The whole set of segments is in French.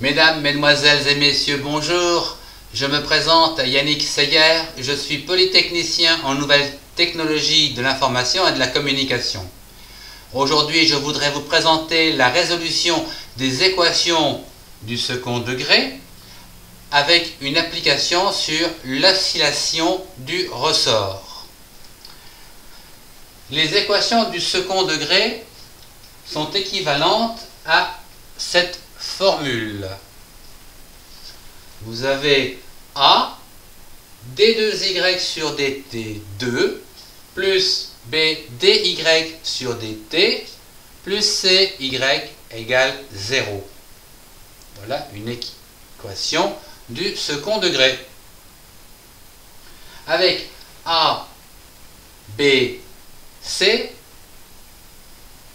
Mesdames, Mesdemoiselles et Messieurs, bonjour. Je me présente Yannick Seyer, je suis polytechnicien en nouvelles technologies de l'information et de la communication. Aujourd'hui, je voudrais vous présenter la résolution des équations du second degré avec une application sur l'oscillation du ressort. Les équations du second degré sont équivalentes à cette formule. Vous avez A d2y sur dt2 plus b dy sur dt plus cy égale 0. Voilà une équation du second degré. Avec A, B, C,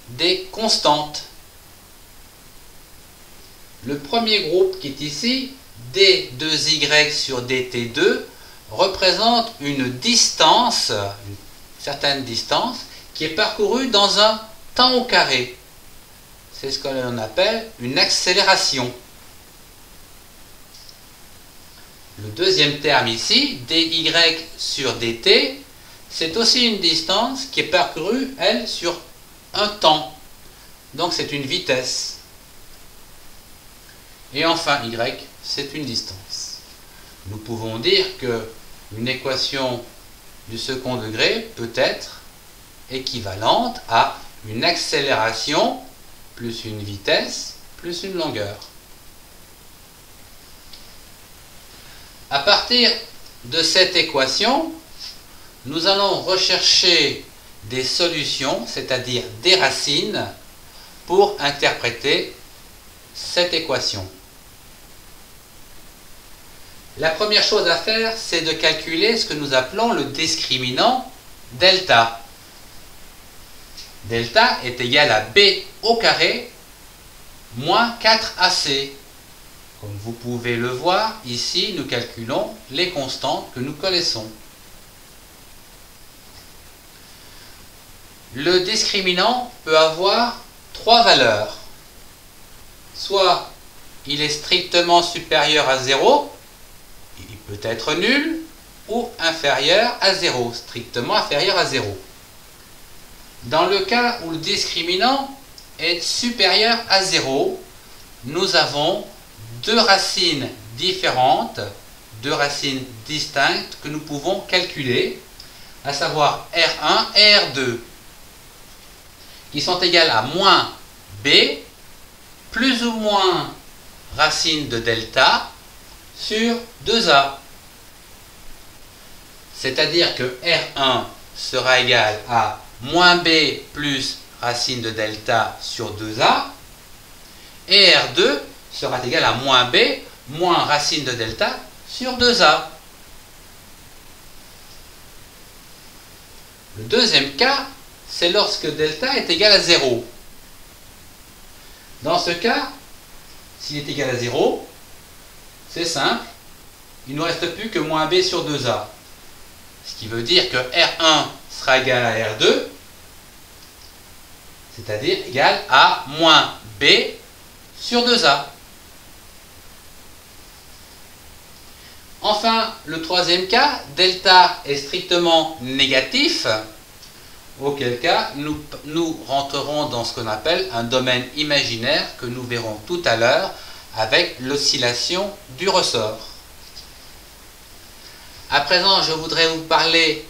des constantes. Le premier groupe qui est ici, d2y sur dt2, représente une distance, une certaine distance, qui est parcourue dans un temps au carré. C'est ce que l'on appelle une accélération. Le deuxième terme ici, dy sur dt, c'est aussi une distance qui est parcourue, elle, sur un temps. Donc c'est une vitesse. Et enfin, y, c'est une distance. Nous pouvons dire qu'une équation du second degré peut être équivalente à une accélération plus une vitesse plus une longueur. À partir de cette équation, nous allons rechercher des solutions, c'est-à-dire des racines, pour interpréter cette équation. La première chose à faire, c'est de calculer ce que nous appelons le discriminant delta. Delta est égal à b au carré moins 4ac. Comme vous pouvez le voir, ici, nous calculons les constantes que nous connaissons. Le discriminant peut avoir trois valeurs. Soit il est strictement supérieur à 0, il peut être nul, ou inférieur à 0, strictement inférieur à 0. Dans le cas où le discriminant est supérieur à 0, nous avons deux racines différentes, deux racines distinctes que nous pouvons calculer, à savoir R1 et R2, qui sont égales à moins B, plus ou moins racine de delta sur 2A. C'est-à-dire que R1 sera égal à moins B plus racine de delta sur 2A, et R2 sera égal à moins B moins racine de delta sur 2A. Le deuxième cas, c'est lorsque delta est égal à 0. Dans ce cas, s'il est égal à 0, c'est simple, il ne nous reste plus que moins b sur 2a. Ce qui veut dire que R1 sera égal à R2, c'est-à-dire égal à moins b sur 2a. Enfin, le troisième cas, delta est strictement négatif, auquel cas nous rentrerons dans ce qu'on appelle un domaine imaginaire que nous verrons tout à l'heure avec l'oscillation du ressort. À présent, je voudrais vous parler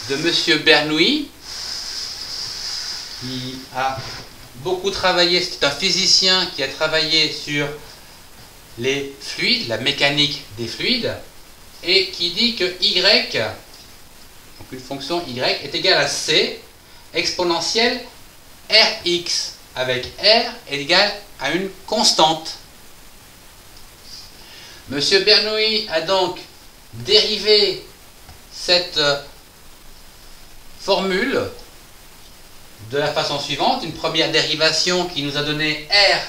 de M. Bernoulli, qui a beaucoup travaillé, c'est un physicien qui a travaillé sur les fluides, la mécanique des fluides, et qui dit que y, donc une fonction y, est égale à c exponentielle rx, avec r est égal à une constante. M. Bernoulli a donc dérivé cette formule de la façon suivante. Une première dérivation qui nous a donné r,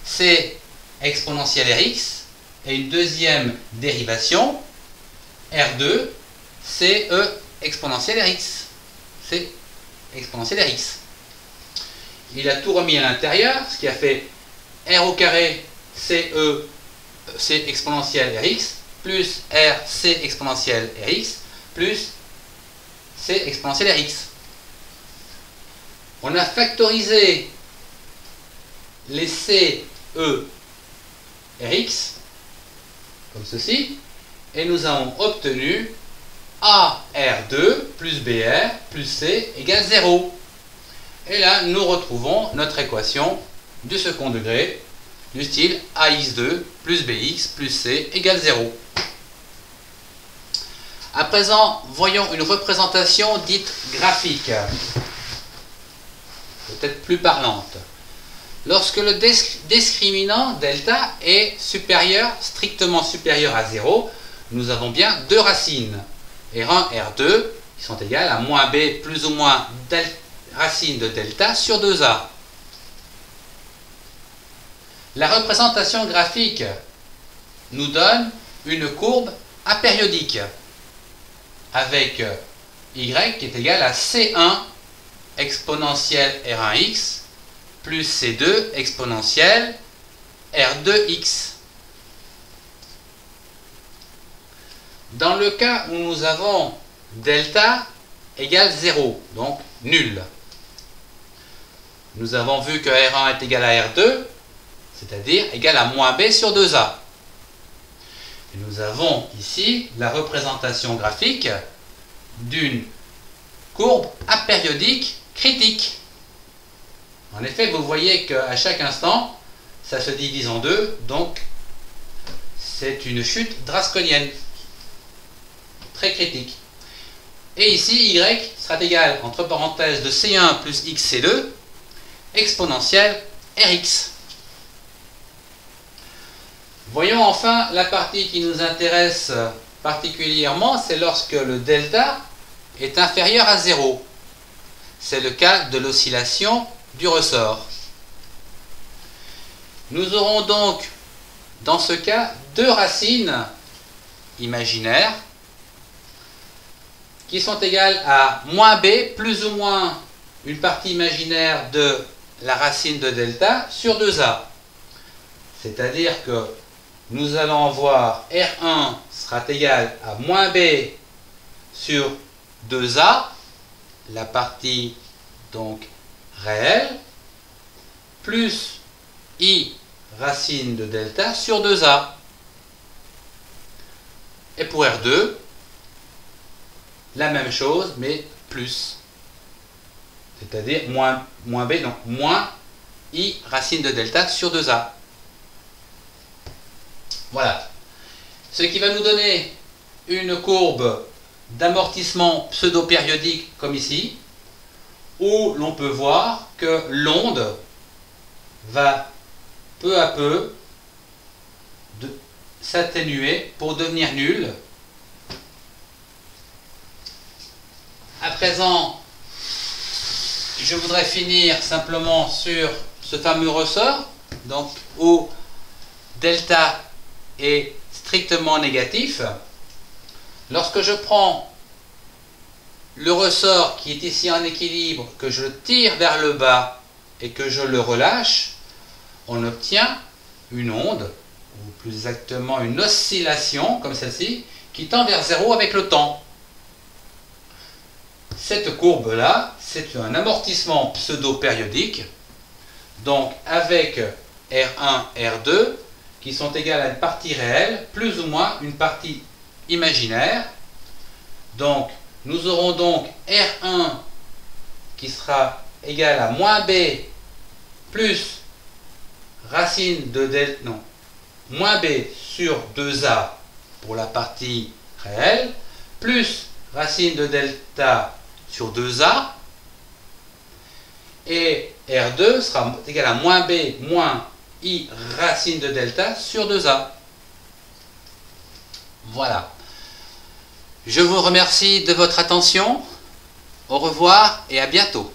c exponentielle rx, et une deuxième dérivation, r2, ce exponentielle rx. C exponentielle rx. Il a tout remis à l'intérieur, ce qui a fait r au carré CE, C exponentielle Rx, plus RC exponentielle Rx, plus C exponentielle Rx. On a factorisé les C, E, Rx, comme ceci, et nous avons obtenu AR2 plus BR plus C égale 0. Et là, nous retrouvons notre équation du second degré, du style AX2 plus BX plus C égale 0. À présent, voyons une représentation dite graphique, peut-être plus parlante. Lorsque le discriminant delta est supérieur, strictement supérieur à 0, nous avons bien deux racines, R1, R2, qui sont égales à moins B plus ou moins racine de delta sur 2A. La représentation graphique nous donne une courbe apériodique avec y qui est égal à C1 exponentielle R1x plus C2 exponentielle R2x. Dans le cas où nous avons delta égale 0, donc nul, nous avons vu que R1 est égal à R2, c'est-à-dire égal à moins B sur 2A. Et nous avons ici la représentation graphique d'une courbe apériodique critique. En effet, vous voyez qu'à chaque instant, ça se divise en deux, donc c'est une chute draskonienne, très critique. Et ici, y sera égal, entre parenthèses, de C1 plus xC2, exponentielle Rx. Voyons enfin la partie qui nous intéresse particulièrement, c'est lorsque le delta est inférieur à 0. C'est le cas de l'oscillation du ressort. Nous aurons donc, dans ce cas, deux racines imaginaires qui sont égales à moins B plus ou moins une partie imaginaire de la racine de delta sur 2A. C'est-à-dire que nous allons voir R1 sera égal à moins B sur 2A, la partie donc réelle, plus I racine de delta sur 2A. Et pour R2, la même chose, mais plus. C'est-à-dire moins B, donc moins I racine de delta sur 2A. Voilà. Ce qui va nous donner une courbe d'amortissement pseudo-périodique comme ici, où l'on peut voir que l'onde va peu à peu s'atténuer pour devenir nulle. À présent, je voudrais finir simplement sur ce fameux ressort, donc où delta est strictement négatif. Lorsque je prends le ressort qui est ici en équilibre, que je tire vers le bas et que je le relâche, on obtient une onde, ou plus exactement une oscillation comme celle-ci, qui tend vers 0 avec le temps. Cette courbe-là, c'est un amortissement pseudo-périodique, donc avec R1, R2, qui sont égales à une partie réelle, plus ou moins une partie imaginaire. Donc, nous aurons donc R1 qui sera égal à moins B plus racine de delta, non, moins B sur 2A pour la partie réelle, plus racine de delta sur 2A, et R2 sera égal à moins B moins I racine de delta sur 2A. Voilà. Je vous remercie de votre attention. Au revoir et à bientôt.